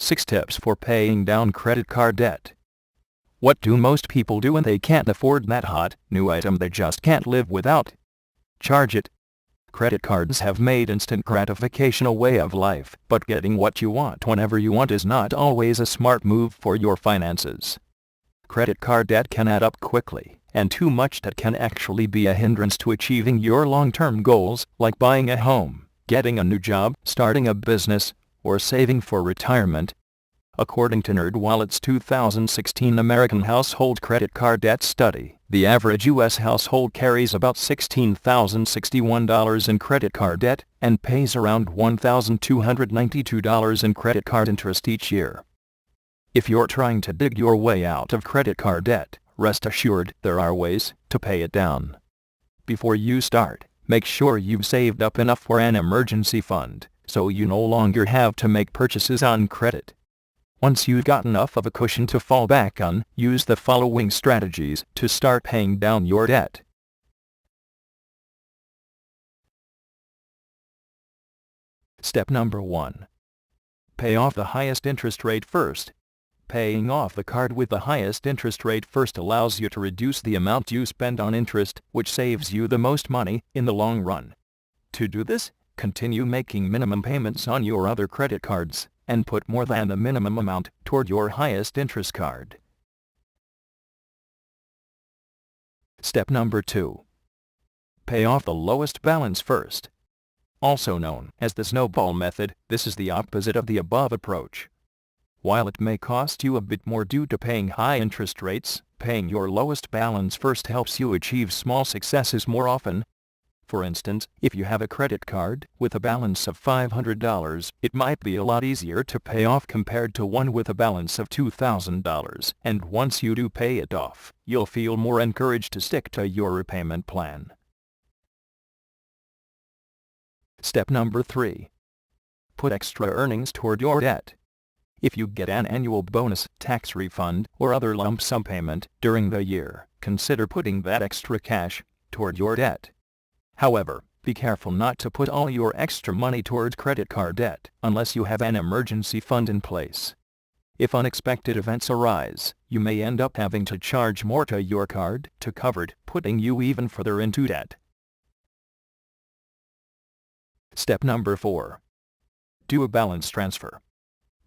6 Tips for Paying Down Credit Card Debt. What do most people do when they can't afford that hot, new item they just can't live without? Charge it. Credit cards have made instant gratification a way of life, but getting what you want whenever you want is not always a smart move for your finances. Credit card debt can add up quickly, and too much debt can actually be a hindrance to achieving your long-term goals, like buying a home, getting a new job, starting a business, or saving for retirement. According to NerdWallet's 2016 American Household Credit Card Debt Study, the average U.S. household carries about $16,061 in credit card debt and pays around $1,292 in credit card interest each year. If you're trying to dig your way out of credit card debt, rest assured there are ways to pay it down. Before you start, make sure you've saved up enough for an emergency fund, so you no longer have to make purchases on credit. Once you've got enough of a cushion to fall back on, use the following strategies to start paying down your debt. Step number 1. Pay off the highest interest rate first. Paying off the card with the highest interest rate first allows you to reduce the amount you spend on interest, which saves you the most money in the long run. To do this, continue making minimum payments on your other credit cards, and put more than the minimum amount toward your highest interest card. Step number 2. Pay off the lowest balance first. Also known as the snowball method, this is the opposite of the above approach. While it may cost you a bit more due to paying high interest rates, paying your lowest balance first helps you achieve small successes more often. For instance, if you have a credit card with a balance of $500, it might be a lot easier to pay off compared to one with a balance of $2,000, and once you do pay it off, you'll feel more encouraged to stick to your repayment plan. Step number 3. Put extra earnings toward your debt. If you get an annual bonus, tax refund, or other lump sum payment during the year, consider putting that extra cash toward your debt. However, be careful not to put all your extra money towards credit card debt unless you have an emergency fund in place. If unexpected events arise, you may end up having to charge more to your card to cover it, putting you even further into debt. Step number 4. Do a balance transfer.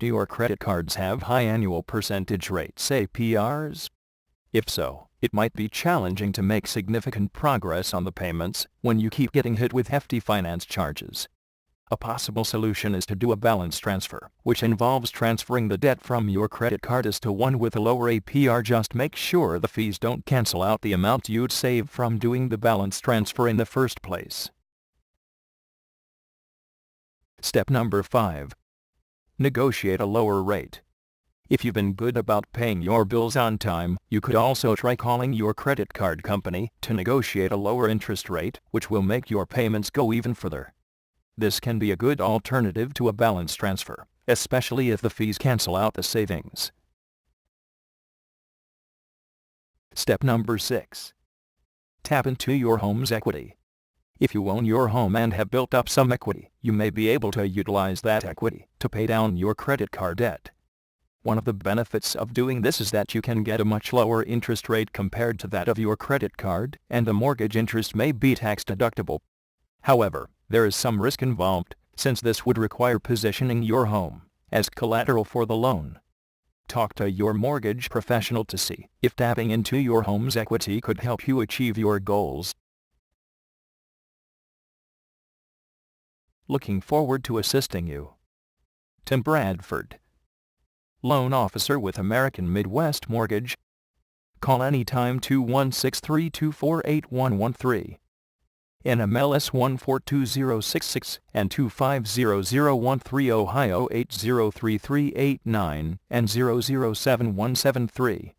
Do your credit cards have high annual percentage rates APRs? If so, it might be challenging to make significant progress on the payments when you keep getting hit with hefty finance charges. A possible solution is to do a balance transfer, which involves transferring the debt from your credit card to one with a lower APR. Just make sure the fees don't cancel out the amount you'd save from doing the balance transfer in the first place. Step number 5. Negotiate a lower rate. If you've been good about paying your bills on time, you could also try calling your credit card company to negotiate a lower interest rate, which will make your payments go even further. This can be a good alternative to a balance transfer, especially if the fees cancel out the savings. Step number 6. Tap into your home's equity. If you own your home and have built up some equity, you may be able to utilize that equity to pay down your credit card debt. One of the benefits of doing this is that you can get a much lower interest rate compared to that of your credit card, and the mortgage interest may be tax deductible. However, there is some risk involved, since this would require positioning your home as collateral for the loan. Talk to your mortgage professional to see if tapping into your home's equity could help you achieve your goals. Looking forward to assisting you. Tim Bradford, Loan Officer with American Midwest Mortgage. Call anytime 216-324-8113. NMLS 142066 and 250013, Ohio 803389 and 007173.